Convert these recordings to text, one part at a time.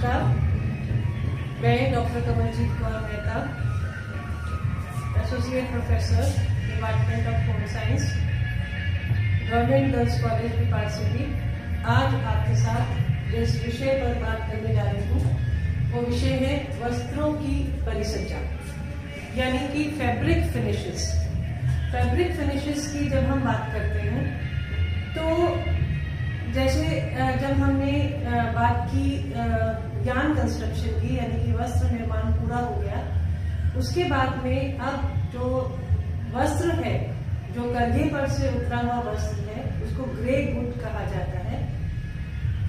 नमस्कार, मैं doctor Kamaljeet Kaur Mehta, associate professor department of home science, government girls college Pipar city. आज आपके साथ जिस विषय पर बात करने जा रही हूँ वो विषय है वस्त्रों की परिसज्जा, यानी कि फैब्रिक फिनिशेस। फैब्रिक फिनिशेस की जब हम बात करते हैं तो जैसे जब हमने बात की यार्न कंस्ट्रक्शन की, यानी कि वस्त्र निर्माण पूरा हो गया, उसके बाद में अब जो वस्त्र है, जो कंधे पर से उतरा हुआ वस्त्र है, उसको ग्रे गुड कहा जाता है।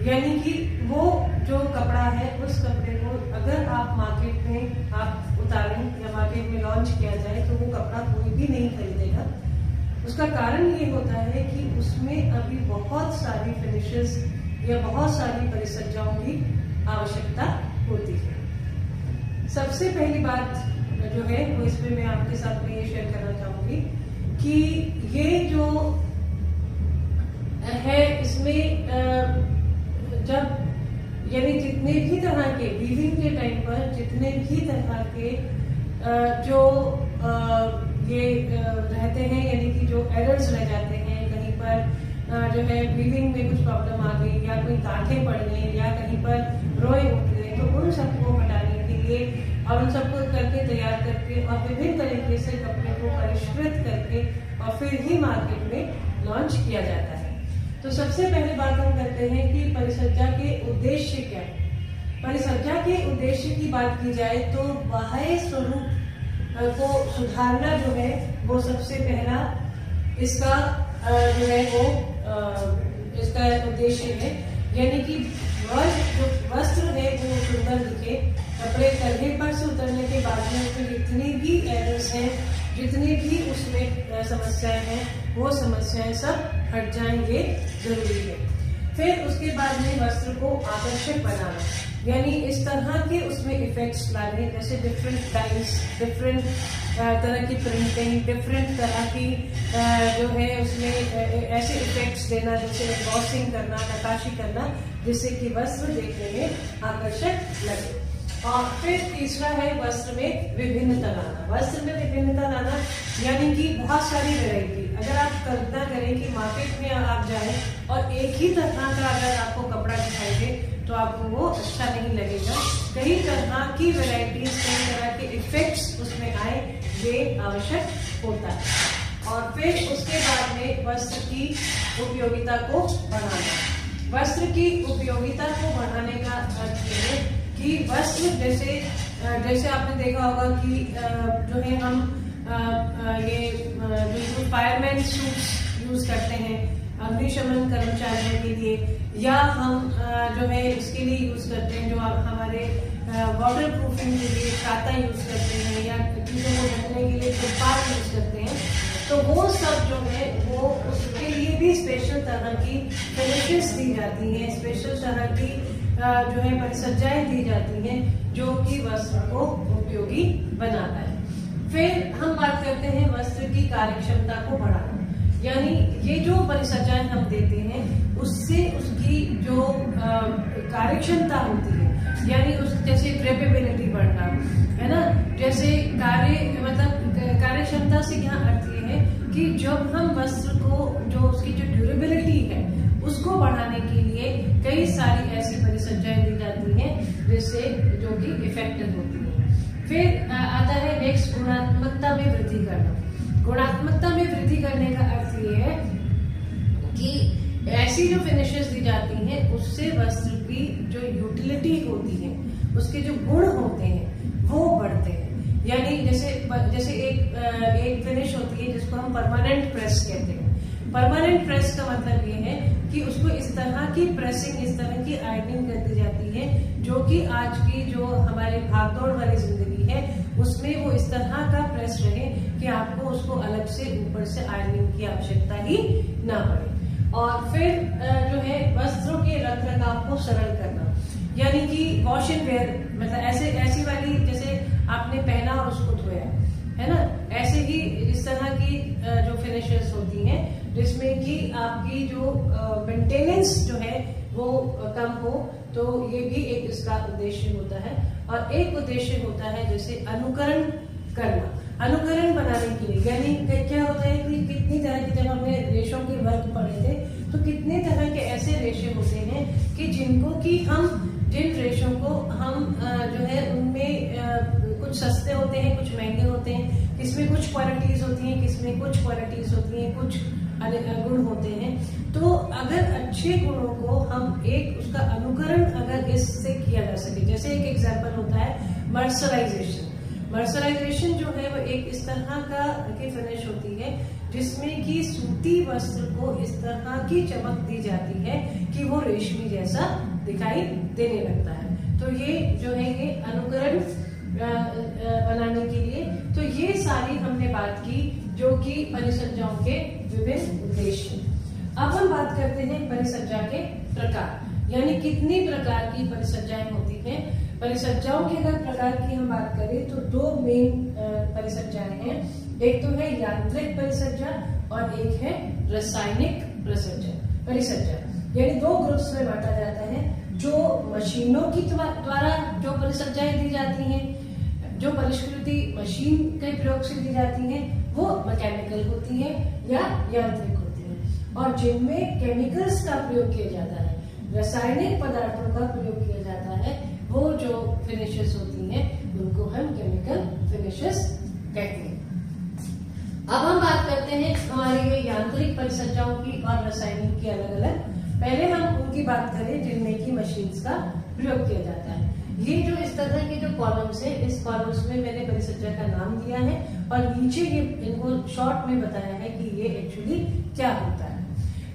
यानी कि वो जो कपड़ा है, उस कपड़े को अगर आप मार्केट में आप उतारें या मार्केट में लॉन्च किया जाए तो वो कपड़ा कोई भी नहीं खरीदेगा। उसका कारण ये होता है कि उसमें अभी बहुत सारी फिनिशेस या बहुत सारी परिसज्जाओं की आवश्यकता होती है। सबसे पहली बात जो है वो इसमें मैं आपके साथ में ये शेयर करना चाहूंगी कि ये जो है इसमें जब यानी जितने भी तरह के वीविंग के टाइम पर जितने भी तरह के जो ये रहते हैं, यानी कि जो एरर्स रह जाते हैं, कहीं पर जो है वीविंग में कुछ प्रॉब्लम आ गई या कोई गांठें पड़ गई या कहीं पर रोए उठ गए, तो उन सबको हटाने के लिए और उन सबको करके तैयार करके और विभिन्न तरीके से कपड़े को परिष्कृत करके और फिर ही मार्केट में लॉन्च किया जाता है। तो सबसे पहले बात हम करते हैं कि परिसज्जा के उद्देश्य क्या है। परिसज्जा के उद्देश्य की बात की जाए तो बाह्य स्वरूप को सुधारना जो है वो सबसे पहला इसका जो है वो इसका उद्देश्य है। यानी कि जो वस्त्र है वो सुंदर दिखे, कपड़े कंधे पर से उतरने के बाद में उसमें जितनी भी एरर्स हैं, जितनी भी उसमें समस्याएं हैं, वो समस्याएं सब हट जाएं, ये जरूरी है। फिर उसके बाद में वस्त्र को आकर्षक बनाना, यानी इस तरह के उसमें इफेक्ट्स लाने, जैसे डिफरेंट डाइज, डिफरेंट तरह की प्रिंटिंग, डिफरेंट तरह की जो है उसमें ऐसे इफेक्ट्स देना, जैसे एम्बॉसिंग करना, नक्काशी करना, जिससे कि वस्त्र देखने में आकर्षक लगे। और फिर तीसरा है वस्त्र में विभिन्नता लाना। वस्त्र में विभिन्नता लाना यानी कि बहुत सारी वैरायटी। अगर आप कल्पना करें कि मार्केट में आप जाएं और एक ही तरह का अगर आपको कपड़ा दिखाई दे तो आपको वो अच्छा नहीं लगेगा। कई तरह की वैरायटीज, कई तरह के इफेक्ट्स उसमें आए, ये आवश्यक होता है। और फिर उसके बाद में वस्त्र की उपयोगिता को बढ़ाना। वस्त्र की उपयोगिता को बढ़ाने का अर्थ ये है कि वस्त्र जैसे आपने देखा होगा कि जो है हम ये जो फायरमैन सूट्स यूज करते हैं अग्निशमन कर्मचारियों के लिए, या हम जो है इसके लिए यूज करते हैं जो हमारे वाटर प्रूफिंग के लिए छाता यूज करते हैं, या चीजों को ढकने के लिए तिरपाल यूज करते हैं। तो वो सब जो है वो उसके लिए भी स्पेशल तरह की फिनिशेस दी जाती हैं, स्पेशल तरह की जो है परिसज्जाएं दी जाती हैं, जो कि वस्त्र को उपयोगी बनाता है। फिर हम बात करते हैं वस्त्र की कार्यक्षमता को बढ़ाना, यानी ये जो परिसज्जाएं हम देते हैं उससे उसकी जो कार्यक्षमता होती है, यानी उस जैसे ड्रेपेबिलिटी बढ़ना है ना, जैसे कार्यक्षमता से क्या अर्थ ये है कि जब हम वस्त्र को जो उसकी जो ड्यूरेबिलिटी है उसको बढ़ाने के लिए कई सारी ऐसी परिसज्जाएं दी जाती हैं जिससे जो कि इफेक्टिव होती है। फिर आता है नेक्स्ट, गुणात्मकता में वृद्धि करना। गुणात्मकता में वृद्धि करने का अर्थ ये है कि ऐसी जो फिनिशेस दी जाती हैं उससे वस्त्र की जो यूटिलिटी होती है, उसके जो गुण होते हैं वो बढ़ते हैं। यानी जैसे एक फिनिश होती है जिसको हम परमानेंट प्रेस कहते हैं। परमानेंट प्रेस का मतलब ये है कि उसको इस तरह की प्रेसिंग, इस तरह की आयरनिंग कर दी जाती है जो कि आज की जो हमारे भागदौड़ वाली जिंदगी है उसमें वो इस तरह का प्रेस रहे कि आपको उसको अलग से ऊपर से आयरनिंग की आवश्यकता ही ना पड़े। और फिर जो है वस्त्रों के रख रखाव को सरल करना, यानी कि वॉश एंड वेयर, मतलब ऐसी वाली जैसे आपने पहना और उसको धोया, है ना, ऐसे ही इस तरह की जो फिनिशेस होती हैं जिसमें कि आपकी जो मेंटेनेंस जो है वो कम हो, तो ये भी एक इसका उद्देश्य होता है। और एक उद्देश्य होता है जैसे अनुकरण करना, अनुकरण बनाने के लिए, यानी क्या होता है कि कितनी तरह की, जब हमने रेशों के वर्ग पढ़े थे तो कितने तरह के ऐसे रेशे होते हैं कि जिनको कि हम, जिन रेशों को हम जो है उनमें कुछ सस्ते होते हैं, कुछ महंगे होते हैं, किसमें कुछ क्वालिटीज होती हैं, किसमें कुछ क्वालिटीज होती हैं, कुछ गुण होते हैं। तो अगर अच्छे गुणों को हम एक उसका अनुकरण अगर इससे किया जा सके, जैसे एक एग्जांपल होता है मर्सराइजेशन। मर्सराइजेशन जो है वो एक इस तरह का की फिनिश होती है जिसमें कि सूती वस्त्र को इस तरह की चमक दी जाती है कि वो रेशमी जैसा दिखाई देने लगता है। तो ये जो है ये अनुकरण बनाने के लिए, तो ये सारी हमने बात की जो कि परिसज्जाओं के विभिन्न उद्देश्य। अब हम बात करते हैं परिसज्जा के प्रकार, यानी कितनी प्रकार की परिसज्जाएं होती हैं। परिसज्जाओं के अगर प्रकार की हम बात करें तो दो मेन परिसज्जाएं हैं, एक तो है यांत्रिक परिसज्जा और एक है रासायनिक परिसज्जा। यानी दो ग्रुप्स में बांटा जाता है, जो मशीनों की द्वारा जो परिसज्जाएं दी जाती हैं, जो परिष्कृति मशीन के प्रयोग से दी जाती हैं, वो मैकेनिकल होती है या यांत्रिक होती है, और जिनमें केमिकल्स का प्रयोग किया जाता है, रासायनिक पदार्थों का प्रयोग किया जाता है, वो जो फिनिशेस होती हैं उनको हम केमिकल फिनिशेस कहते हैं। अब हम बात करते हैं हमारी ये यांत्रिक परिसज्जाओं की और रासायनिक की अलग अलग। पहले हम उनकी बात करें जिनमें की मशीन्स का प्रयोग किया जाता है। ये जो इस तरह के जो कॉलम्स है, इस कॉलम्स में मैंने परिसज्जा का नाम दिया है और नीचे ये इनको शॉर्ट में बताया है कि ये एक्चुअली क्या होता है।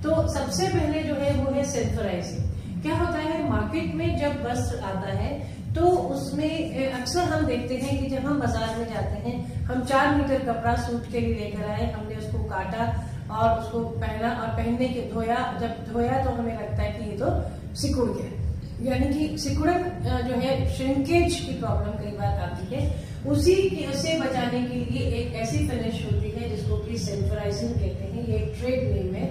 तो सबसे पहले जो है वो है सिंथराइजिंग। क्या होता है, मार्केट में जब वस्त्र आता है तो उसमें अक्सर हम देखते हैं कि जब हम बाजार में जाते हैं, हम 4 मीटर कपड़ा सूट के लिए लेकर आए, हमने उसको काटा और उसको पहना और पहनने के धोया, जब धोया तो हमें लगता है कि ये तो सिकुड़ गया, यानी कि सिकुड़न जो है श्रिंकेज की प्रॉब्लम कई बार आती है। उसी से बचाने के लिए एक ऐसी फिनिश होती है जिसको कि सिंथराइजिंग कहते हैं, ये एक ट्रेड नेम है।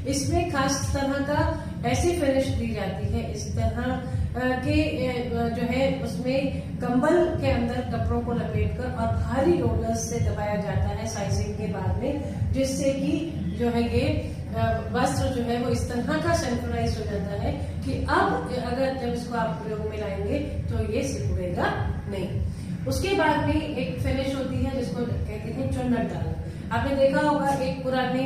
इसमें खास तरह का ऐसी फिनिश दी जाती है, इस तरह के जो है उसमें कंबल के अंदर कपड़ों को लपेटकर और भारी रोलर्स से दबाया जाता है साइजिंग के बाद में, जिससे कि जो है ये वस्त्र जो है वो इस तरह का सिंक्रोनाइज हो जाता है कि अब अगर जब इसको आप प्रयोग में लाएंगे तो ये सिकुड़ेगा नहीं। उसके बाद में एक फिनिश होती है जिसको कहते हैं चुन्नट डालना। आपने देखा होगा एक पुराने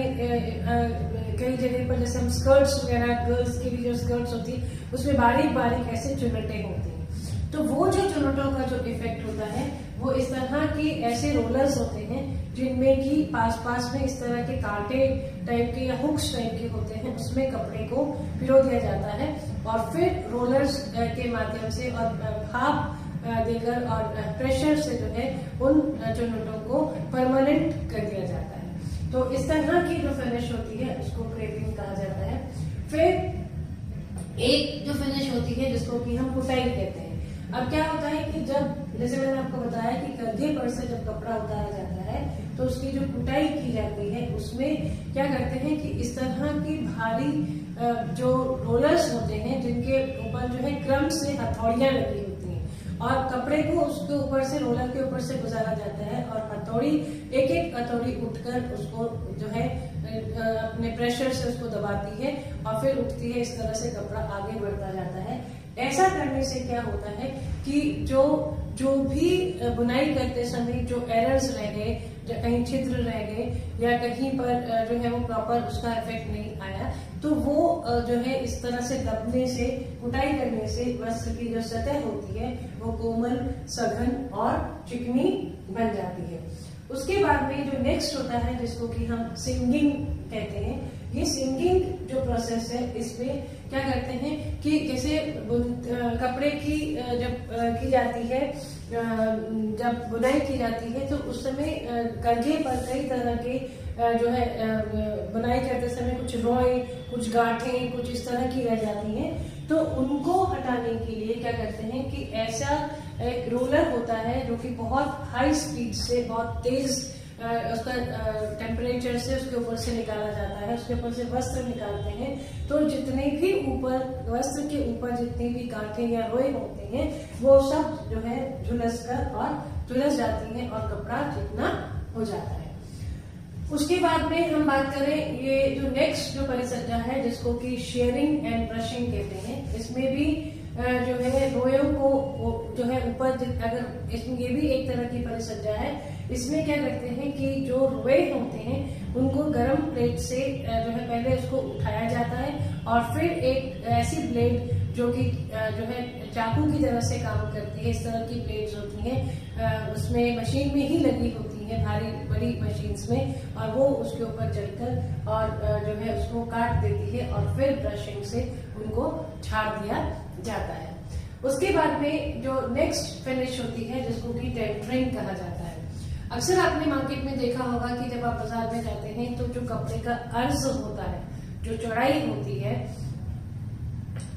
कई जगह पर जैसे हम स्कर्ट्स वगैरह, गर्ल्स की भी जो स्कर्ट्स होती है उसमें बारीक बारीक ऐसे चुन्नटें होती हैं। तो वो जो चुन्नटों का जो इफेक्ट होता है वो इस तरह की ऐसे रोलर्स होते हैं जिनमें कि पास में इस तरह के कांटे टाइप के या हुक्स टाइप के होते हैं, उसमें कपड़े को पिरो दिया जाता है और फिर रोलर्स के माध्यम से और भाप देकर और प्रेशर से जो है उन चुन्नटों को परमानेंट कर दिया जाता है। तो इस तरह की जो फिनिश होती है उसको क्रेपिंग कहा जाता है। फिर एक जो फिनिश होती है जिसको कि हम कुटाई कहते हैं। अब क्या होता है कि जब, जैसे मैंने आपको बताया कि कंधे पर से जब कपड़ा उतारा जाता है तो उसकी जो कुटाई की जाती है उसमें क्या करते हैं कि इस तरह की भारी जो रोलर्स होते हैं जिनके ऊपर जो है क्रम से हथौड़ियां लगी होती हैं और कपड़े को उसके ऊपर से, रोलर के ऊपर से गुजारा जाता है और हथौड़ी, एक एक हथौड़ी उठकर उसको जो है अपने प्रेशर से उसको दबाती है और फिर उठती है, इस तरह से कपड़ा आगे बढ़ता जाता है। ऐसा करने से क्या होता है कि जो भी बुनाई करते समय जो एरर्स रह गए, कहीं छिद्र रह गए या कहीं पर जो है वो प्रॉपर उसका इफेक्ट नहीं आया, तो वो जो है इस तरह से दबने से, कुटाई करने से वस्त्र की जो सतह होती है वो कोमल, सघन और चिकनी बन जाती है। उसके बाद में जो नेक्स्ट होता है जिसको कि हम सिंगिंग कहते हैं, ये सिंगिंग जो प्रोसेस है इसमें क्या करते हैं कि जैसे कपड़े की जब की जाती है, जब बुनाई की जाती है तो उस समय कंधे पर कई तरह के जो है बुनाई करते समय कुछ रोए, कुछ गांठें, कुछ इस तरह की रह जाती हैं, तो उनको हटाने के लिए क्या करते हैं कि ऐसा एक रोलर होता है जो कि बहुत हाई स्पीड से, बहुत तेज उसका टेम्परेचर से उसके ऊपर से निकाला जाता है, उसके ऊपर से वस्त्र निकालते हैं, तो जितने भी ऊपर वस्त्र के ऊपर जितनी भी गांठें या रोए होते हैं वो सब जो है झुलस कर और झुलस जाती हैं और कपड़ा चिकना हो जाता है। उसके बाद में हम बात करें ये जो नेक्स्ट जो परिसज्जा है जिसको कि शेयरिंग एंड ब्रशिंग कहते हैं, इसमें भी जो है रोयों को जो है ऊपर, अगर इसमें ये भी एक तरह की परिसज्जा है, इसमें क्या करते हैं कि जो रोए होते हैं उनको गर्म प्लेट से जो है पहले उसको उठाया जाता है और फिर एक ऐसी ब्लेड जो कि जो है चाकू की तरह से काम करती है, इस तरह की ब्लेड्स होती हैं, उसमें मशीन में ही लगी होती है, भारी बड़ी मशीन्स में, और वो उसके ऊपर चलकर और जो है उसको काट देती है और फिर ब्रशिंग से उनको झाड़ दिया जाता है। उसके बाद में जो नेक्स्ट फिनिश होती है जिसको कि टेंटरिंग कहा जाता है। अक्सर आपने मार्केट में देखा होगा कि जब आप बाजार में जाते हैं तो जो कपड़े का अर्ज होता है, जो चौड़ाई होती है,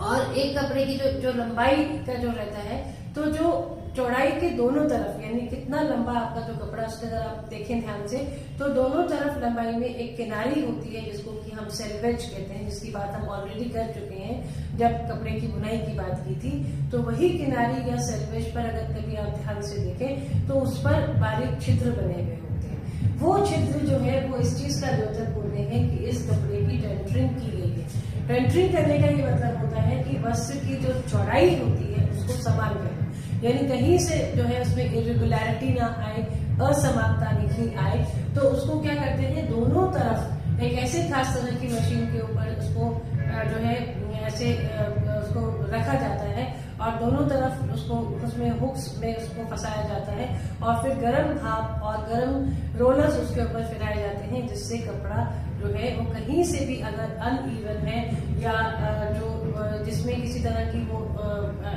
और एक कपड़े की जो लंबाई का जो रहता है, तो जो चौड़ाई के दोनों तरफ यानी कितना लंबा आपका जो कपड़ा, उसके अगर आप देखें ध्यान से तो दोनों तरफ लंबाई में एक किनारी होती है जिसको कि हम सेल्वेज कहते हैं, जिसकी बात हम ऑलरेडी कर चुके हैं जब कपड़े की बुनाई की बात की थी। तो वही किनारी या सेल्वेज पर अगर कभी आप ध्यान से देखें तो उस पर बारीक छिद्र बने हुए होते हैं। वो छिद्र जो है वो इस चीज का द्योतक होते हैं कि इस कपड़े की टेंटरिंग की गई है। टेंटरिंग करने का ये मतलब होता है कि वस्त्र की जो चौड़ाई होती है उसको समान करना, यानी कहीं से जो है उसमें इरेगुलरिटी ना आए, असमानता नहीं आए, तो उसको क्या करते हैं, दोनों तरफ एक ऐसे खास तरह की मशीन के ऊपर उसको जो है ऐसे उसको रखा जाता है और दोनों तरफ उसको उसमें हुक्स में उसको फंसाया जाता है और फिर गर्म भाप और गर्म रोलर्स उसके ऊपर फिराए जाते हैं, जिससे कपड़ा जो है वो कहीं से भी अगर अनइवन है या जो जिसमें किसी तरह की वो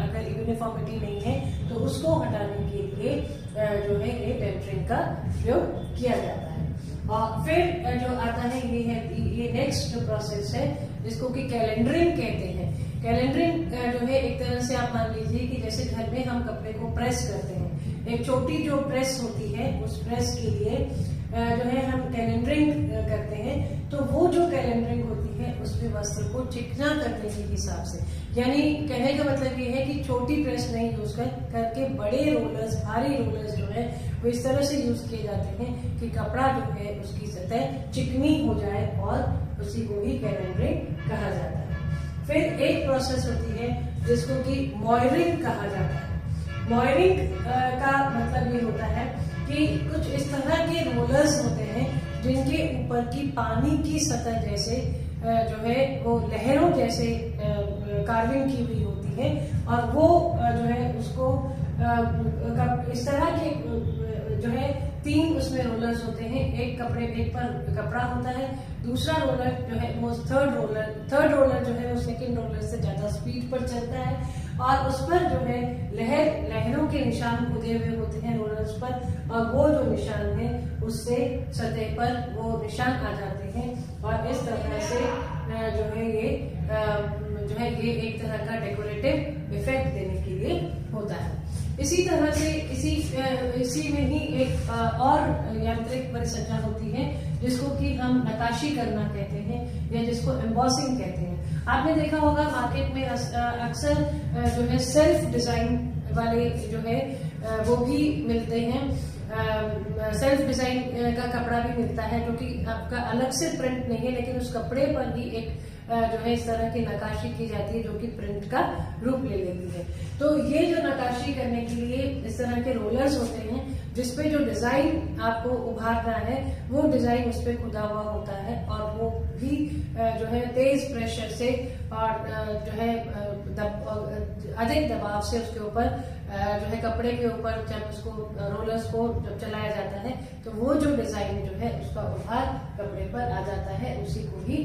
अगर यूनिफॉर्मिटी नहीं है तो उसको हटाने के लिए जो है ये टेंटरिंग का प्रयोग किया जाता है। और फिर जो आता है ये नेक्स्ट जो प्रोसेस है जिसको कि कैलेंडरिंग कहते हैं। कैलेंडरिंग जो है एक तरह से आप मान लीजिए कि जैसे घर में हम कपड़े को प्रेस करते हैं, एक छोटी जो प्रेस होती है उस प्रेस के लिए जो है हम कैलेंडरिंग करते हैं, तो वो जो कैलेंडरिंग होती है उसमें वस्त्र को चिकना करने के हिसाब से, यानी कहने का मतलब ये है कि छोटी प्रेस नहीं यूज करके बड़े रोलर्स, भारी रोलर्स जो है वो इस तरह से यूज किए जाते हैं कि कपड़ा जो है उसकी सतह चिकनी हो जाए और उसी को ही कैलेंडरिंग कहा जाता है। फिर एक प्रोसेस होती है जिसको कि मॉयरिंग कहा जाता है। मॉयरिंग का मतलब ये होता है कि कुछ इस तरह के रोलर्स होते हैं जिनके ऊपर की पानी की सतह जैसे जो है वो लहरों जैसे कार्विंग की हुई होती है और वो जो है उसको इस तरह के जो है 3 उसमें रोलर्स होते हैं, एक पर कपड़ा होता है, दूसरा रोलर जो है वो थर्ड रोलर जो है वो सेकंड रोलर से ज्यादा स्पीड पर चलता है और उस पर जो है लहरों के निशान खुदे हुए होते हैं रोलर्स पर, और वो जो निशान है उससे सतह पर वो निशान आ जाते हैं और इस तरह से जो है ये एक तरह का डेकोरेटिव इफेक्ट देने के लिए होता है। इसी तरह से इसी में ही एक और यांत्रिक परिसंरचना होती है जिसको कि हम नक्काशी करना कहते हैं या जिसको एम्बॉसिंग कहते हैं। आपने देखा होगा मार्केट में अक्सर जो है सेल्फ डिजाइन वाले जो है वो भी मिलते हैं, सेल्फ डिजाइन का कपड़ा भी मिलता है जो कि आपका अलग से प्रिंट नहीं है लेकिन उस कपड़े पर ही एक जो है इस तरह की नक्काशी की जाती है जो कि प्रिंट का रूप ले लेती है। तो ये जो नक्काशी करने के लिए इस तरह के रोलर्स होते हैं जिसपे जो डिजाइन आपको उभारना है वो डिजाइन उस पर खुदा हुआ होता है और वो भी जो है तेज प्रेशर से और जो है अधिक दबाव से उसके ऊपर जो है कपड़े के ऊपर जब उसको रोलर्स को जब चलाया जाता है तो वो जो डिजाइन जो है उसका उभार कपड़े पर आ जाता है, उसी को ही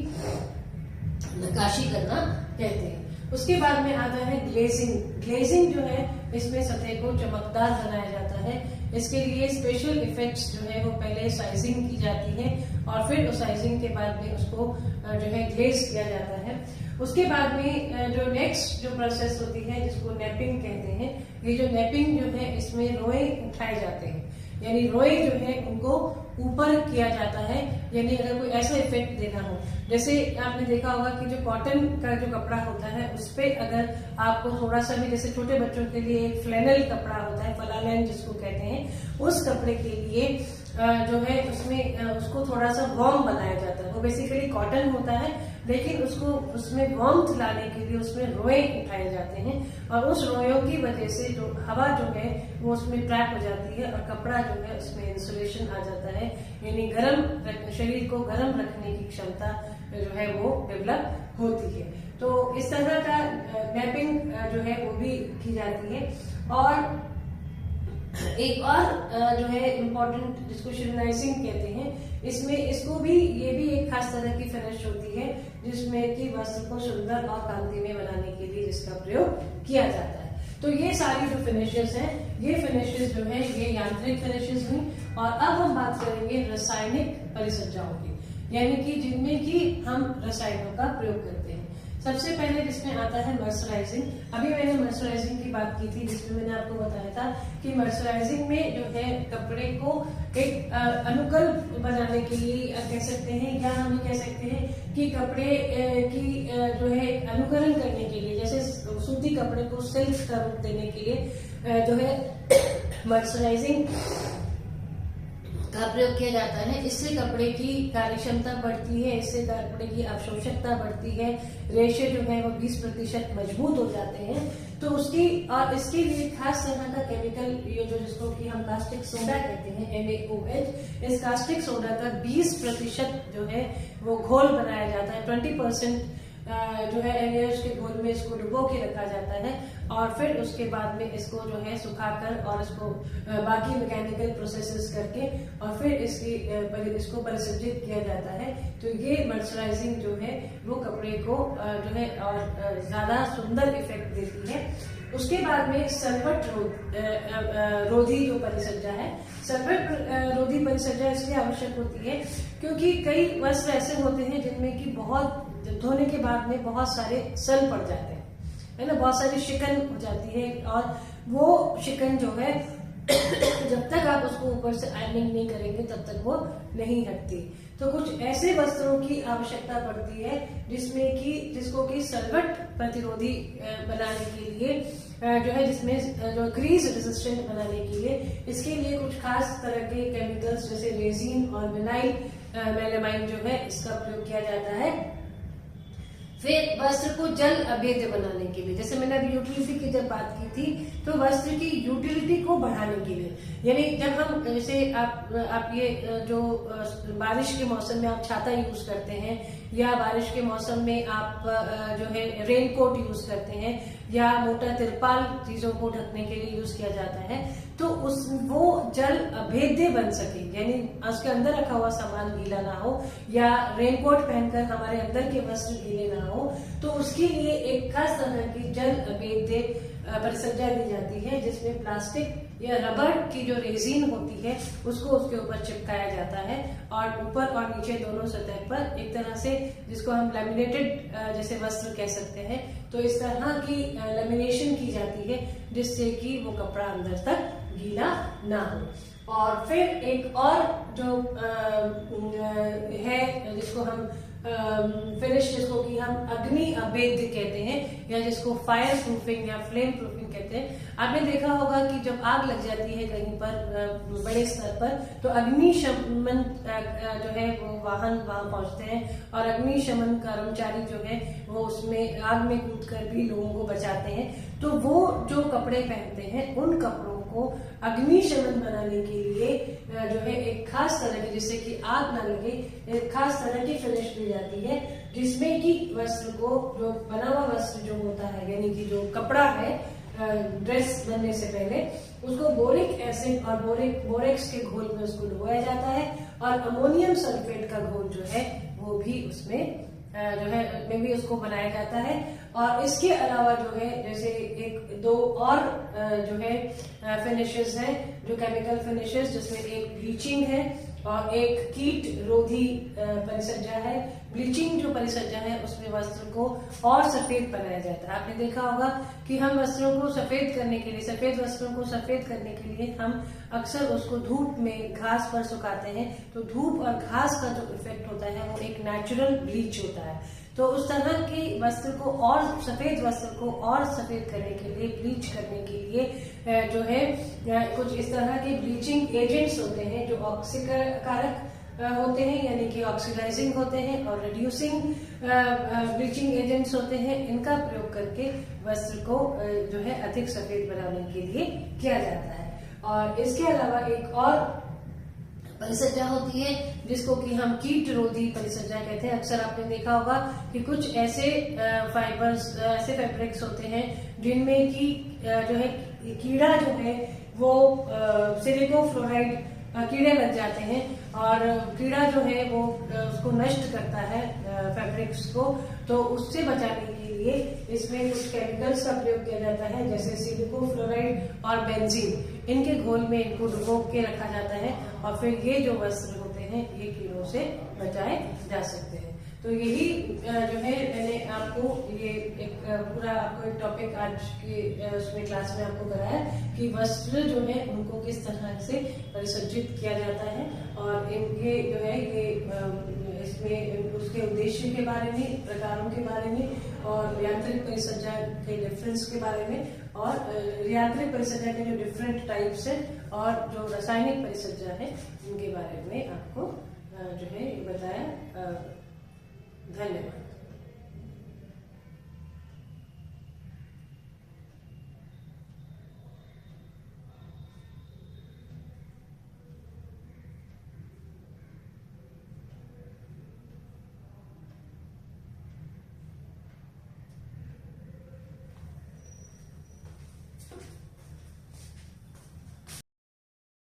नक्काशी करना कहते हैं। उसके बाद में आता है ग्लेजिंग। ग्लेजिंग जो है इसमें सतह को चमकदार बनाया जाता है। इसके लिए स्पेशल इफेक्ट्स जो है वो पहले साइजिंग की जाती है और फिर उस साइजिंग के बाद में उसको जो है ग्लेज किया जाता है। उसके बाद में जो नेक्स्ट जो प्रोसेस होती है जिसको नेपिंग कहते हैं, ये जो नेपिंग जो है इसमें रोए उठाए जाते हैं। यानी रोए जो है उनको ऊपर किया जाता है। यानी अगर कोई ऐसा इफेक्ट देना हो, जैसे आपने देखा होगा कि जो कॉटन का जो कपड़ा होता है उस पे अगर आपको थोड़ा सा भी, जैसे छोटे बच्चों के लिए एक फ्लैनल कपड़ा होता है, फलालैन जिसको कहते हैं, उस कपड़े के लिए जो है उसमें उसको थोड़ा सा वार्म बनाया जाता है। वो बेसिकली कॉटन होता है, लेकिन उसको उसमें वार्मथ लाने के लिए उसमें रोए उठाए जाते हैं और उस रोयों की वजह से जो हवा जो है वो उसमें ट्रैप हो जाती है और कपड़ा जो है उसमें इंसुलेशन आ जाता है, यानी शरीर को गर्म रखने की क्षमता जो है वो डेवलप होती है। तो इस तरह का नैपिंग जो है वो भी की जाती है। और एक और जो है इम्पोर्टेंट, जिसको शिवनाइजिंग कहते हैं, इसमें इसको भी, ये भी एक खास तरह की फिनिश होती है जिसमें कि वस्त्र को सुंदर और कांतिमय बनाने के लिए जिसका प्रयोग किया जाता है। तो ये सारी जो फिनिशेस हैं, ये फिनिशेस जो है ये यांत्रिक फिनिशेस हुई। और अब हम बात करेंगे रासायनिक परिसज्जाओं की, यानी कि जिनमें कि हम रसायनों का प्रयोग करते हैं। सबसे पहले जिसमें आता है मर्सराइजिंग। अभी मैंने मर्सराइजिंग की बात की थी, जिसमें मैंने आपको बताया था कि मर्सराइजिंग में जो है कपड़े को एक अनुकल बनाने के लिए कह सकते हैं, या हम कह सकते हैं कि कपड़े की जो है अनुकरण करने के लिए, जैसे सूती कपड़े को सिल्क का रूप देने के लिए जो है मर्सराइजिंग का प्रयोग किया जाता है। इससे कपड़े की कार्यक्षमता बढ़ती है, इससे कपड़े की अवशोषकता बढ़ती है, रेशे जो है वो 20% मजबूत हो जाते हैं। तो उसकी और इसके लिए खास तरह का केमिकल, ये जो जिसको कि हम कास्टिक सोडा कहते हैं, NaOH, इस कास्टिक सोडा का 20% जो है वो घोल बनाया जाता है। 20% जो है NaOH के घोल में इसको डुबो के रखा जाता है और फिर उसके बाद में इसको जो है सुखाकर और इसको बाकी मैकेनिकल प्रोसेसेस करके और फिर इसको परिसज्जित किया जाता है। तो ये मर्सराइजिंग जो है वो कपड़े को जो है और ज्यादा सुंदर इफेक्ट देती है। उसके बाद में सल्फट रोधी जो परिसज्जा है, सल्फट रोधी परिसज्जा इसलिए आवश्यक होती है क्योंकि कई वस्त्र ऐसे होते हैं जिनमें कि बहुत धोने के बाद में बहुत सारे सल पड़ जाते हैं, है ना, बहुत सारी शिकन हो जाती है और वो शिकन जो है जब तक आप उसको ऊपर से आयरनिंग नहीं करेंगे तब तक वो नहीं हटती। तो कुछ ऐसे वस्त्रों की आवश्यकता पड़ती है जिसको कि सल्फट प्रतिरोधी बनाने के लिए जो है, जिसमें जो ग्रीस रेजिस्टेंट बनाने के लिए इसके लिए कुछ खास तरह के केमिकल्स जैसे रेजिन और मेलामाइन जो है इसका प्रयोग किया जाता है। फिर वस्त्र को जल अभेद्य बनाने के लिए, जैसे मैंने अभी यूटिलिटी की जब बात की थी, तो वस्त्र की यूटिलिटी को बढ़ाने के लिए, यानी जब हम जैसे आप ये जो बारिश के मौसम में आप छाता यूज करते हैं या बारिश के मौसम में आप जो है रेनकोट यूज करते हैं या मोटा तिरपाल चीजों को ढकने के लिए यूज किया जाता है, तो वो जल अभेद्य बन सके, यानी उसके अंदर रखा हुआ सामान गीला ना हो या रेनकोट पहनकर हमारे अंदर के वस्त्र गीले ना हो, तो उसके लिए एक खास तरह की जल अभेद्य परिसज्जा दी जाती है जिसमें प्लास्टिक या रबर की जो रेजिन होती है उसको उसके ऊपर चिपकाया जाता है और ऊपर और नीचे दोनों सतह पर एक तरह से, जिसको हम लैमिनेटेड जैसे वस्त्र कह सकते हैं, तो इस तरह की लैमिनेशन की जाती है जिससे कि वो कपड़ा अंदर तक गीला ना हो। और फिर एक और जो है जिसको हम फिनिश, जिसको कि हम अग्नि अभेद्य कहते हैं या जिसको फायर प्रूफिंग या फ्लेम प्रूफिंग कहते हैं। आपने देखा होगा कि जब आग लग जाती है कहीं पर बड़े स्तर पर, तो अग्निशमन जो है वो वाहन वहां पहुंचते हैं और अग्निशमन कर्मचारी जो है वो उसमें आग में कूदकर भी लोगों को बचाते हैं। तो वो जो कपड़े पहनते हैं उन कपड़ों को अग्निशमन बनाने के लिए जो है एक खास तरह की, जिससे कि आग न लगे, एक खास तरह की फिनिश दी जाती है जिसमें कि वस्त्र को, जो बना हुआ वस्त्र जो होता है, यानी कि जो कपड़ा है ड्रेस बनने से पहले, उसको बोरिक एसिड और बोरेक्स के घोल में उसको डुबोया जाता है और अमोनियम सल्फेट का घोल जो है वो भी उसमें जो है में भी उसको बनाया जाता है। और इसके अलावा जो है जैसे एक दो और जो है फिनिशेस हैं, जो केमिकल फिनिशेस, जिसमें एक ब्लीचिंग है और एक कीट रोधी परिसज्जा है। ब्लीचिंग जो परिचर्या है उसमें वस्त्र को और सफेद बनाया जाता है। आपने देखा होगा कि हम वस्त्रों को सफेद करने के लिए, सफेद वस्त्रों को सफेद करने के लिए हम अक्सर उसको धूप में घास पर सुखाते हैं। तो धूप और घास का जो इफेक्ट होता है वो एक नेचुरल ब्लीच होता है। तो उस तरह की वस्त्र को और सफेद वस्त्र को और सफेद करने के लिए, ब्लीच करने के लिए जो है कुछ इस तरह के ब्लीचिंग एजेंट्स होते हैं जो ऑक्सीकारक होते हैं, यानी कि ऑक्सीडाइजिंग होते हैं, और रिड्यूसिंग ब्लीचिंग एजेंट्स होते हैं। इनका प्रयोग करके वस्त्र को जो है अधिक सफेद बनाने के लिए किया जाता है। और इसके अलावा एक और परिचर्या होती है जिसको कि हम कीट रोधी परिचर्या कहते हैं। अक्सर आपने देखा होगा कि कुछ ऐसे फाइबर्स, ऐसे फैब्रिक्स होते हैं जिनमें कि जो है कीड़ा जो है वो सिलिको फ्लोराइड कीड़े लग जाते हैं, और कीड़ा जो है वो उसको नष्ट करता है फैब्रिक्स को। तो उससे बचाने के लिए इसमें कुछ केमिकल्स का प्रयोग किया जाता है, जैसे सिलिको फ्लोराइड और बेंजीन। इनके घोल में इनको डुबो के रखा जाता है, और फिर ये जो वस्त्र होते हैं ये कीड़ों से बचाए जा सकते हैं। तो यही जो है मैंने आपको ये एक पूरा आपको एक टॉपिक आज के उसमें क्लास में आपको कराया कि वस्त्र जो है उनको किस तरह से परिसज्जित किया जाता है, और इनके जो है ये इसमें उसके उद्देश्य के बारे में, प्रकारों के बारे में, और यांत्रिक परिसज्जा के डिफरेंस के बारे में, और यांत्रिक परिसज्जा के जो डिफरेंट टाइप्स है, और जो रासायनिक परिसज्जा है इनके बारे में आपको जो है बताया। धन्यवाद।